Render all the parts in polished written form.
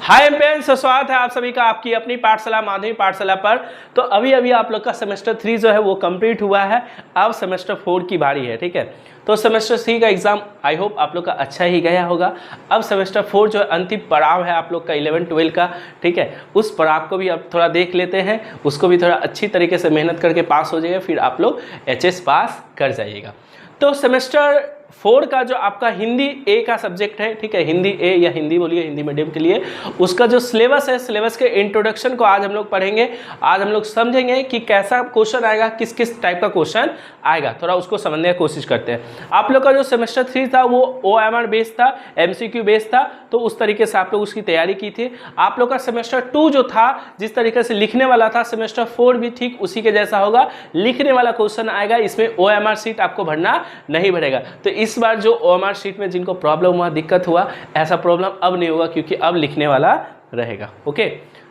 हाय Ampere's, स्वागत है आप सभी का आपकी अपनी पाठशाला माध्यमिक पाठशाला पर। तो अभी अभी आप लोग का सेमेस्टर 3 जो है वो कंप्लीट हुआ है। अब सेमेस्टर 4 की बारी है, ठीक है। तो सेमेस्टर 3 का एग्जाम आई होप आप लोग का अच्छा ही गया होगा। अब सेमेस्टर 4 जो है अंतिम पड़ाव है आप लोग का 11-12 का, ठीक है। उस पड़ाव को भी अब थोड़ा देख लेते हैं, उसको भी थोड़ा अच्छी तरीके से मेहनत करके पास हो जाइएगा, फिर आप लोग HS पास कर जाइएगा। तो सेमेस्टर 4 का जो आपका हिंदी ए का सब्जेक्ट है, ठीक है, हिंदी ए या हिंदी बोलिए, हिंदी मीडियम के लिए, उसका जो सिलेबस है, सिलेबस के इंट्रोडक्शन को आज हम लोग पढ़ेंगे। आज हम लोग समझेंगे कि कैसा क्वेश्चन आएगा, किस किस टाइप का क्वेश्चन आएगा, थोड़ा उसको समझने की कोशिश करते हैं। आप लोग का जो सेमेस्टर 3 था वो OMR बेस्ड था, MCQ बेस्ड था, तो उस तरीके से आप लोग उसकी तैयारी की थी। आप लोग का सेमेस्टर 2 जो था, जिस तरीके से लिखने वाला था, सेमेस्टर 4 भी ठीक उसी के जैसा होगा। लिखने वाला क्वेश्चन आएगा, इसमें OMR शीट आपको भरना नहीं भरेगा। तो इस बार जो OMR शीट में जिनको प्रॉब्लम हुआ, दिक्कत हुआ, ऐसा प्रॉब्लम अब नहीं होगा, क्योंकि अब लिखने वाला रहेगा। ओके,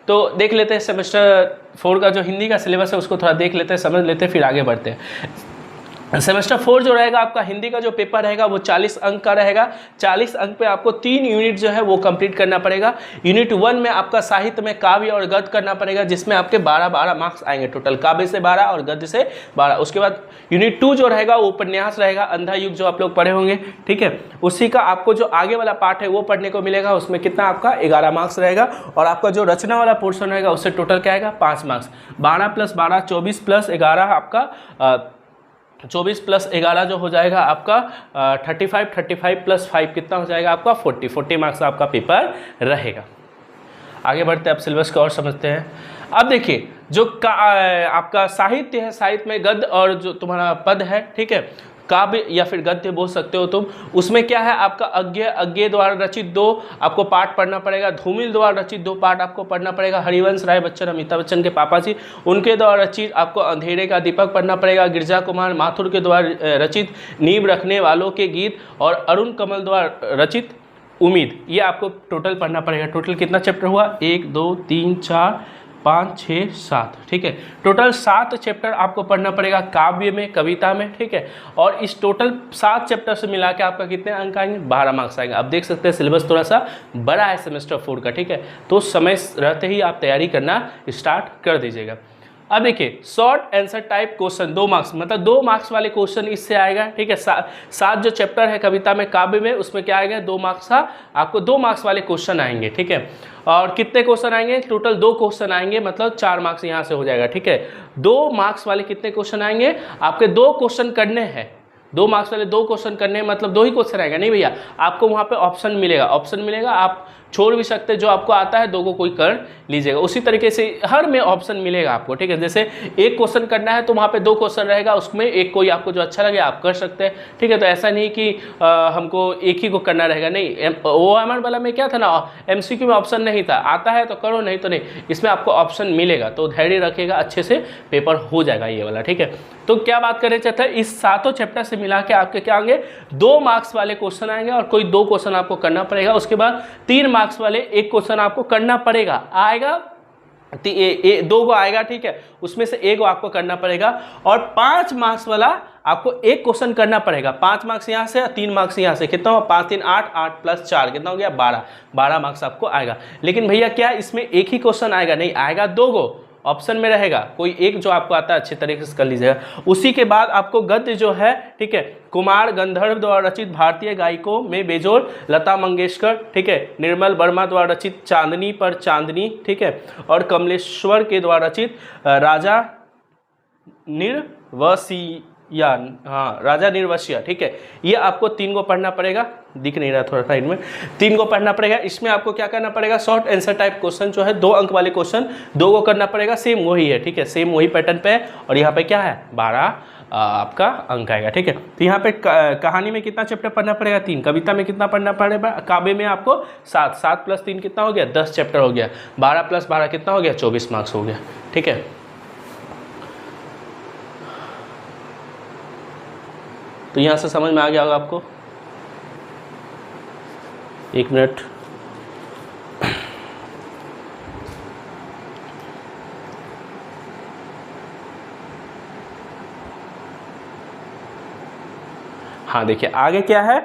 तो देख लेते हैं सेमेस्टर 4 का जो हिंदी का सिलेबस है उसको थोड़ा देख लेते हैं, समझ लेते हैं, फिर आगे बढ़ते हैं। सेमेस्टर 4 जो रहेगा आपका हिंदी का जो पेपर रहेगा वो 40 अंक का रहेगा। 40 अंक पे आपको 3 यूनिट जो है वो कंप्लीट करना पड़ेगा। यूनिट 1 में आपका साहित्य में काव्य और गद्य करना पड़ेगा, जिसमें आपके 12-12 मार्क्स आएंगे टोटल, काव्य से 12 और गद्य से 12। उसके बाद यूनिट 2 जो रहेगा वो उपन्यास रहेगा, अंधा युग जो आप लोग पढ़े होंगे, ठीक है। उसी का आपको जो आगे वाला पार्ट है वो पढ़ने को मिलेगा, उसमें कितना आपका 11 मार्क्स रहेगा। और आपका जो रचना वाला पोर्शन रहेगा उससे टोटल क्या आएगा, 5 मार्क्स। 12 + 12 24 + 11 आपका 24 + 11 जो हो जाएगा आपका 35, 35 + 5 कितना हो जाएगा आपका 40 मार्क्स आपका पेपर रहेगा। आगे बढ़ते हैं, अब सिलेबस को और समझते हैं। अब देखिए, जो आपका साहित्य है, साहित्य में गद्य और जो तुम्हारा पद है, ठीक है, काव्य या फिर गद्य बोल सकते हो तुम, उसमें क्या है आपका अज्ञेय द्वारा रचित 2 आपको पाठ पढ़ना पड़ेगा। धूमिल द्वारा रचित 2 पाठ आपको पढ़ना पड़ेगा। हरिवंश राय बच्चन, अमिताभ बच्चन के पापा जी, उनके द्वारा रचित आपको अंधेरे का दीपक पढ़ना पड़ेगा। गिरजा कुमार माथुर के द्वारा रचित नींव रखने वालों के गीत और अरुण कमल द्वारा रचित उम्मीद, ये आपको टोटल पढ़ना पड़ेगा। टोटल कितना चैप्टर हुआ, 1 2 3 4 5 6 7, ठीक है। टोटल 7 चैप्टर आपको पढ़ना पड़ेगा काव्य में, कविता में, ठीक है। और इस टोटल 7 चैप्टर से मिला के आपका कितने अंक आएंगे, 12 मार्क्स आएंगे। अब देख सकते हैं सिलेबस थोड़ा सा बड़ा है सेमेस्टर 4 का, ठीक है। तो समय रहते ही आप तैयारी करना स्टार्ट कर दीजिएगा। अब देखिए, short answer type question 2 marks, मतलब 2 मार्क्स वाले क्वेश्चन इससे आएगा, ठीक है। 7 जो चैप्टर है कविता में, काव्य में, उसमें क्या आएगा, 2 मार्क्स का आपको 2 मार्क्स वाले क्वेश्चन आएंगे, ठीक है। और कितने क्वेश्चन आएंगे, टोटल 2 क्वेश्चन आएंगे, मतलब 4 मार्क्स यहाँ से हो जाएगा, ठीक है। 2 मार्क्स वाले कितने क्वेश्चन आएंगे, आपके 2 क्वेश्चन करने हैं। 2 मार्क्स वाले 2 क्वेश्चन करने हैं, मतलब 2 ही क्वेश्चन आएगा, नहीं भैया, आपको वहाँ पे ऑप्शन मिलेगा, आप छोड़ भी सकते हैं, जो आपको आता है 2 को कोई कर लीजिएगा। उसी तरीके से हर में ऑप्शन मिलेगा आपको, ठीक है। जैसे एक क्वेश्चन करना है तो वहाँ पे 2 क्वेश्चन रहेगा, उसमें एक कोई आपको जो अच्छा लगे आप कर सकते हैं, ठीक है। तो ऐसा नहीं कि हमको एक ही को करना रहेगा, नहीं। OMR वाला में क्या था ना, MCQ में ऑप्शन नहीं था, आता है तो करो, नहीं तो नहीं। इसमें आपको ऑप्शन मिलेगा, तो धैर्य रखिएगा, अच्छे से पेपर हो जाएगा ये वाला, ठीक है। तो क्या बात करें चाहते हैं, इस 7 चैप्टर से मिला के आपके क्या आएंगे, 2 मार्क्स वाले क्वेश्चन आएंगे और कोई 2 क्वेश्चन आपको करना पड़ेगा। उसके बाद 3 मार्क्स वाले 1 क्वेश्चन आपको करना पड़ेगा, आएगा 2 को आएगा, ठीक है, उसमें से 1 को आपको करना पड़ेगा। और 5 मार्क्स वाला आपको 1 क्वेश्चन करना पड़ेगा। 5 मार्क्स यहाँ से, 3 मार्क्स यहाँ से, कितना हो, 5 3 8, 8 + 4 कितना हो गया, 12 मार्क्स आपको आएगा। लेकिन भैया क्या इसमें एक ही क्वेश्चन आएगा, नहीं आएगा, 2 को ऑप्शन में रहेगा, कोई एक जो आपको आता है अच्छे तरीके से कर लीजिएगा। उसी के बाद आपको गद्य जो है, ठीक है, कुमार गंधर्व द्वारा रचित भारतीय गायकों में बेजोड़ लता मंगेशकर, ठीक है, निर्मल वर्मा द्वारा रचित चांदनी पर चांदनी, ठीक है, और कमलेश्वर के द्वारा रचित राजा निर्वसिया, ठीक है। ये आपको 3 को पढ़ना पड़ेगा, दिख नहीं रहा थोड़ा साइड में, 3 को पढ़ना पड़ेगा। इसमें आपको क्या करना पड़ेगा, शॉर्ट आंसर टाइप क्वेश्चन जो है 2 अंक वाले क्वेश्चन 2 को करना पड़ेगा, सेम वही है, ठीक है, सेम वही पैटर्न पे है। और यहाँ पे क्या है, 12 आपका अंक आएगा, ठीक है। तो यहाँ पे कहानी में कितना चैप्टर पढ़ना पड़ेगा, 3। कविता में कितना पढ़ना पड़ेगा, काव्य में आपको 7 + 3 कितना हो गया, 10 चैप्टर हो गया। 12 + 12 कितना हो गया, 24 मार्क्स हो गया, ठीक है। तो यहाँ से समझ में आ गया होगा आपको। 1 मिनट, हाँ देखिए आगे क्या है,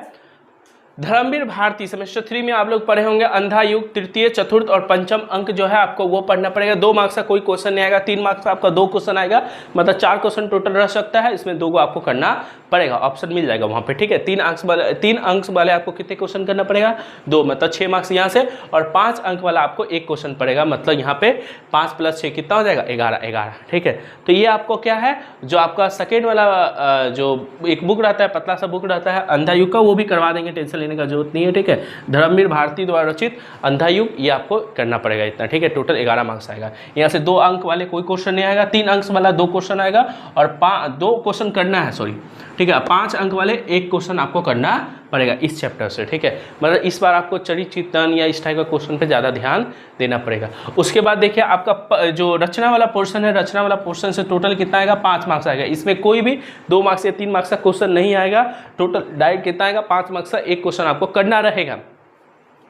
धर्मवीर भारती सेमेस्टर 3 में आप लोग पढ़े होंगे अंधा युग, तृतीय, चतुर्थ और पंचम अंक जो है आपको वो पढ़ना पड़ेगा। 2 मार्क्स का कोई क्वेश्चन नहीं आएगा, 3 मार्क्स का आपका 2 क्वेश्चन आएगा, मतलब 4 क्वेश्चन टोटल रह सकता है, इसमें 2 को आपको करना पड़ेगा, ऑप्शन मिल जाएगा वहाँ पे, ठीक है। 3 अंक वाले आपको कितने क्वेश्चन करना पड़ेगा, 2, मतलब 6 मार्क्स यहाँ से, और 5 अंक वाला आपको 1 क्वेश्चन पड़ेगा, मतलब यहाँ पे 5 + 6 कितना हो जाएगा, 11, ठीक है। तो ये आपको क्या है, जो आपका सेकेंड वाला जो एक बुक रहता है, पतला सा बुक रहता है अंधा युग का, वो भी करवा देंगे, टेंशन लेने का जरूरत नहीं है, ठीक है। धर्मवीर भारती द्वारा रचित अंधा युग, ये आपको करना पड़ेगा इतना, ठीक है। टोटल 11 मार्क्स आएगा। यहाँ से 2 अंक वाले कोई क्वेश्चन नहीं आएगा, 3 अंक वाला 2 क्वेश्चन आएगा, और 2 क्वेश्चन करना है, सॉरी, ठीक है। 5 अंक वाले 1 क्वेश्चन आपको करना पड़ेगा इस चैप्टर से, ठीक है। मतलब इस बार आपको चरित्र चिंतन या इस टाइप का क्वेश्चन पे ज़्यादा ध्यान देना पड़ेगा। उसके बाद देखिए आपका जो रचना वाला पोर्शन है, रचना वाला पोर्शन से टोटल कितना आएगा, 5 मार्क्स आएगा। इसमें कोई भी 2 मार्क्स या 3 मार्क्स का क्वेश्चन नहीं आएगा, टोटल डायरेक्ट कितना आएगा, 5 मार्क्स का 1 क्वेश्चन आपको करना रहेगा।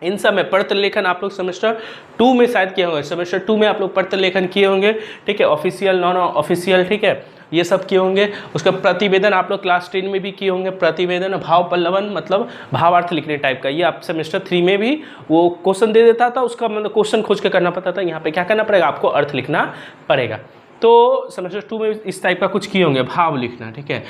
इन सब में पत्र लेखन आप लोग सेमेस्टर 2 में शायद किए होंगे, सेमेस्टर 2 में आप लोग पत्र लेखन किए होंगे, ठीक है। ऑफिशियल, नॉन ऑफिशियल, ठीक है, ये सब किए होंगे। उसका प्रतिवेदन आप लोग क्लास 10 में भी किए होंगे, प्रतिवेदन, भाव पल्लवन, मतलब भावार्थ लिखने टाइप का, ये आप सेमेस्टर 3 में भी वो क्वेश्चन दे देता था, उसका मतलब क्वेश्चन खोज के करना पड़ता था। यहाँ पे क्या करना पड़ेगा, आपको अर्थ लिखना पड़ेगा। तो सेमेस्टर 2 में इस टाइप का कुछ किए होंगे, भाव लिखना, ठीक है।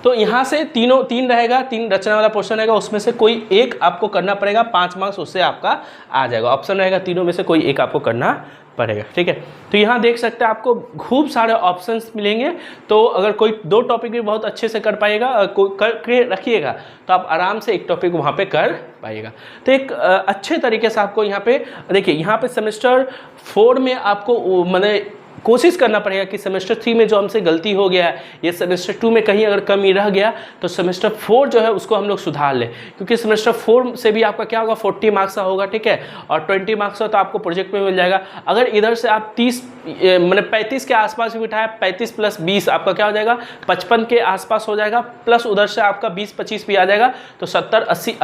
तो यहाँ से 3 रहेगा, 3 रचना वाला पोर्शन रहेगा, उसमें से कोई एक आपको करना पड़ेगा, 5 मार्क्स उससे आपका आ जाएगा। ऑप्शन रहेगा, तीनों में से कोई एक आपको करना पड़ेगा, ठीक है। तो यहाँ देख सकते हैं आपको खूब सारे ऑप्शंस मिलेंगे। तो अगर कोई 2 टॉपिक भी बहुत अच्छे से कर पाएगा, करके रखिएगा, तो आप आराम से एक टॉपिक वहाँ पे कर पाइएगा। तो एक अच्छे तरीके से आपको यहाँ पे देखिए, यहाँ पे सेमेस्टर 4 में आपको मैंने कोशिश करना पड़ेगा कि सेमेस्टर 3 में जो हमसे गलती हो गया है, ये सेमेस्टर 2 में कहीं अगर कमी रह गया, तो सेमेस्टर 4 जो है उसको हम लोग सुधार लें। क्योंकि सेमेस्टर 4 से भी आपका क्या होगा, 40 मार्क्स का होगा, ठीक है, और 20 मार्क्स का तो आपको प्रोजेक्ट में मिल जाएगा। अगर इधर से आप 30 मतलब 35 के आसपास भी बिठाया, 35 + 20 आपका क्या हो जाएगा, 55 के आसपास हो जाएगा, प्लस उधर से आपका 20-25 भी आ जाएगा, तो 70-80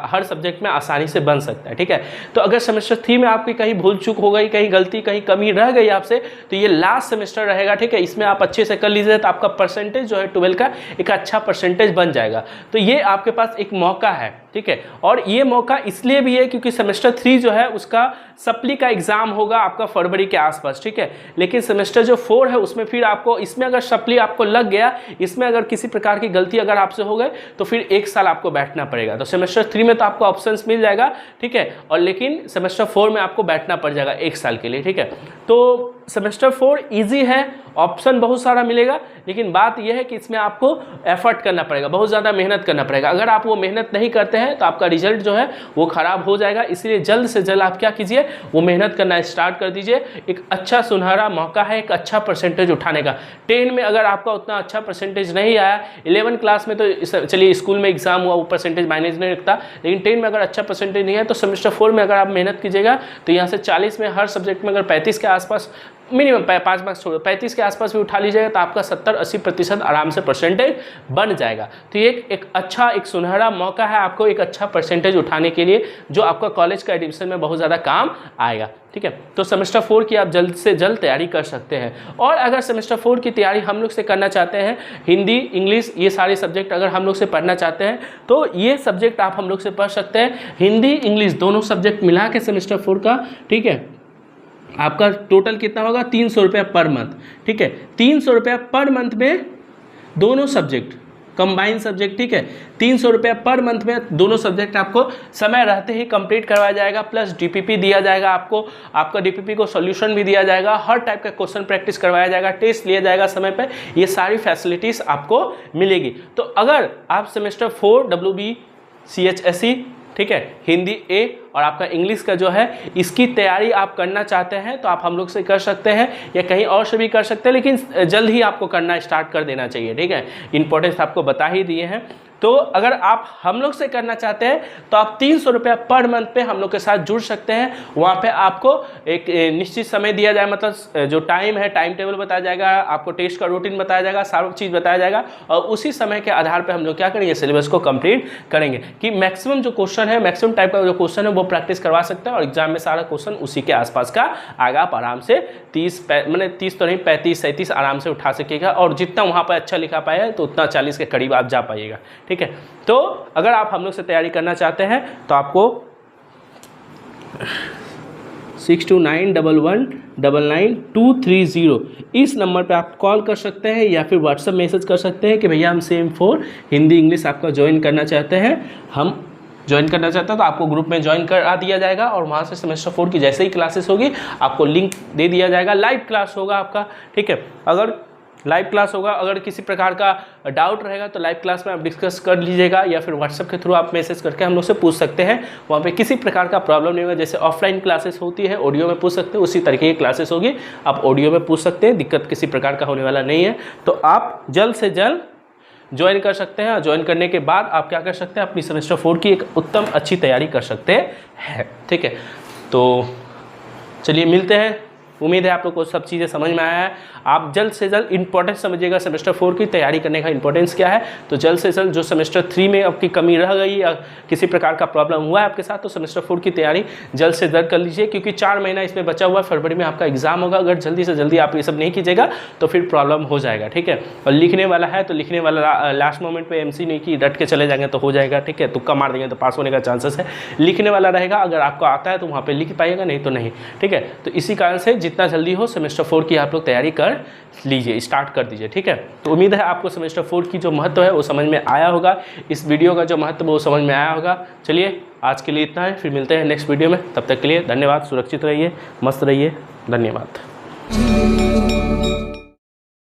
हर सब्जेक्ट में आसानी से बन सकता है, ठीक है। तो अगर सेमेस्टर 3 में आपकी कहीं भूल चूक हो गई, कहीं गलती, कहीं कमी रह गई आपसे, तो ये लास्ट सेमेस्टर रहेगा, ठीक है। इसमें आप अच्छे से कर लीजिए, तो आपका परसेंटेज जो है 12 का एक अच्छा परसेंटेज बन जाएगा। तो ये आपके पास एक मौका है, ठीक है। और ये मौका इसलिए भी है क्योंकि सेमेस्टर 3 जो है उसका सप्ली का एग्जाम होगा आपका फरवरी के आसपास, ठीक है। लेकिन सेमेस्टर जो 4 है उसमें फिर आपको, इसमें अगर सप्ली आपको लग गया, इसमें अगर किसी प्रकार की गलती अगर आपसे हो गए, तो फिर 1 साल आपको बैठना पड़ेगा। तो सेमेस्टर 3 में तो आपको ऑप्शंस मिल जाएगा, ठीक है, और लेकिन सेमेस्टर 4 में आपको बैठना पड़ जाएगा 1 साल के लिए, ठीक है। तो सेमेस्टर 4 ईजी है, ऑप्शन बहुत सारा मिलेगा, लेकिन बात यह है कि इसमें आपको एफर्ट करना पड़ेगा, बहुत ज़्यादा मेहनत करना पड़ेगा। अगर आप वो मेहनत नहीं करते हैं तो आपका रिजल्ट जो है वो ख़राब हो जाएगा। इसलिए जल्द से जल्द आप क्या कीजिए, वो मेहनत करना स्टार्ट कर दीजिए। एक अच्छा सुनहरा मौका है एक अच्छा परसेंटेज उठाने का। 10 में अगर आपका उतना अच्छा परसेंटेज नहीं आया, 11 क्लास में तो चलिए स्कूल में एग्जाम हुआ, वो परसेंटेज मायने नहीं रखता, लेकिन 10 में अगर अच्छा परसेंटेज नहीं है, तो सेमेस्टर 4 में अगर आप मेहनत कीजिएगा, तो यहाँ से 40 में हर सब्जेक्ट में अगर 35 के आसपास, मिनिमम 5 मार्क्स छोड़ो, 35 के आसपास भी उठा लीजिएगा, तो आपका 70-80% आराम से परसेंटेज बन जाएगा। तो ये एक अच्छा, एक सुनहरा मौका है आपको एक अच्छा परसेंटेज उठाने के लिए, जो आपका कॉलेज का एडमिशन में बहुत ज़्यादा काम आएगा, ठीक है। तो सेमेस्टर 4 की आप जल्द से जल्द तैयारी कर सकते हैं। और अगर सेमेस्टर 4 की तैयारी हम लोग से करना चाहते हैं, हिंदी, इंग्लिश, ये सारे सब्जेक्ट अगर हम लोग से पढ़ना चाहते हैं, तो ये सब्जेक्ट आप हम लोग से पढ़ सकते हैं। हिंदी, इंग्लिश दोनों सब्जेक्ट मिला के सेमेस्टर 4 का, ठीक है, आपका टोटल कितना होगा, 300 रुपये पर मंथ, ठीक है। 300 रुपये पर मंथ में दोनों सब्जेक्ट, कंबाइन सब्जेक्ट, ठीक है। 300 रुपये पर मंथ में दोनों सब्जेक्ट आपको समय रहते ही कंप्लीट करवाया जाएगा, प्लस डीपीपी दिया जाएगा आपको, आपका डीपीपी को सॉल्यूशन भी दिया जाएगा, हर टाइप का क्वेश्चन प्रैक्टिस करवाया जाएगा, टेस्ट लिया जाएगा समय पे, ये सारी फैसिलिटीज़ आपको मिलेगी। तो अगर आप सेमेस्टर 4 WB CHSE, ठीक है, हिंदी A और आपका इंग्लिश का जो है, इसकी तैयारी आप करना चाहते हैं, तो आप हम लोग से कर सकते हैं, या कहीं और से भी कर सकते हैं, लेकिन जल्द ही आपको करना स्टार्ट कर देना चाहिए, ठीक है। इंपॉर्टेंस आपको बता ही दिए हैं। तो अगर आप हम लोग से करना चाहते हैं, तो आप 300 रुपये पर मंथ पे हम लोग के साथ जुड़ सकते हैं। वहाँ पे आपको एक निश्चित समय दिया जाए, मतलब जो टाइम है, टाइम टेबल बताया जाएगा, आपको टेस्ट का रूटीन बताया जाएगा, सारा चीज़ बताया जाएगा, और उसी समय के आधार पर हम लोग क्या करेंगे, सिलेबस को कंप्लीट करेंगे, कि मैक्सिमम जो क्वेश्चन है, मैक्सिमम टाइप का जो क्वेश्चन है वो प्रैक्टिस करवा सकते हैं, और एग्जाम में सारा क्वेश्चन उसी के आसपास का आएगा। आप आराम से 30 तो नहीं, 35-37 आराम से उठा सकिएगा, और जितना वहाँ पर अच्छा लिखा पाएगा, तो उतना 40 के करीब आप जा पाइएगा, ठीक है। तो अगर आप हम लोग से तैयारी करना चाहते हैं तो आपको 6291199230 इस नंबर पे आप कॉल कर सकते हैं या फिर व्हाट्सएप मैसेज कर सकते हैं कि भैया हम सेम4 हिंदी इंग्लिश आपका ज्वाइन करना चाहते हैं। हम ज्वाइन करना चाहते हैं तो आपको ग्रुप में ज्वाइन करा दिया जाएगा और वहाँ से सेमेस्टर 4 की जैसे ही क्लासेस होगी आपको लिंक दे दिया जाएगा। लाइव क्लास होगा आपका, ठीक है। अगर लाइव क्लास होगा, अगर किसी प्रकार का डाउट रहेगा तो लाइव क्लास में आप डिस्कस कर लीजिएगा या फिर व्हाट्सएप के थ्रू आप मैसेज करके हम लोग से पूछ सकते हैं। वहाँ पे किसी प्रकार का प्रॉब्लम नहीं होगा। जैसे ऑफलाइन क्लासेस होती है ऑडियो में पूछ सकते हैं, उसी तरीके की क्लासेस होगी, आप ऑडियो में पूछ सकते हैं, दिक्कत किसी प्रकार का होने वाला नहीं है। तो आप जल्द से जल्द ज्वाइन कर सकते हैं। ज्वाइन करने के बाद आप क्या कर सकते हैं, अपनी सेमेस्टर 4 की एक उत्तम अच्छी तैयारी कर सकते हैं, ठीक है। तो चलिए मिलते हैं। उम्मीद है आप लोग को सब चीज़ें समझ में आया है। आप जल्द से जल्द इंपॉर्टेंस समझिएगा सेमेस्टर 4 की तैयारी करने का इंपॉर्टेंस क्या है। तो जल्द से जल्द जो सेमेस्टर 3 में आपकी कमी रह गई या किसी प्रकार का प्रॉब्लम हुआ है आपके साथ, तो सेमेस्टर 4 की तैयारी जल्द से जल्द कर लीजिए, क्योंकि 4 महीना इसमें बचा हुआ है। फरवरी में आपका एग्जाम होगा। अगर जल्दी से जल्दी आप ये सब नहीं कीजिएगा तो फिर प्रॉब्लम हो जाएगा, ठीक है। और लिखने वाला है तो लिखने वाला लास्ट मोमेंट पर MC नहीं कि रट के चले जाएंगे तो हो जाएगा, ठीक है। तुक्का मार देंगे तो पास होने का चांसेस है। लिखने वाला रहेगा, अगर आपको आता है तो वहाँ पर लिख पाइएगा, नहीं तो नहीं, ठीक है। तो इसी कारण से जितना जल्दी हो सेमेस्टर 4 की आप लोग तैयारी कर लीजिए, स्टार्ट कर दीजिए, ठीक है। तो उम्मीद है आपको सेमेस्टर 4 की जो महत्व है वो समझ में आया होगा। इस वीडियो का जो महत्व वो समझ में आया होगा। चलिए आज के लिए इतना है, फिर मिलते हैं नेक्स्ट वीडियो में। तब तक के लिए धन्यवाद। सुरक्षित रहिए, मस्त रहिए, धन्यवाद।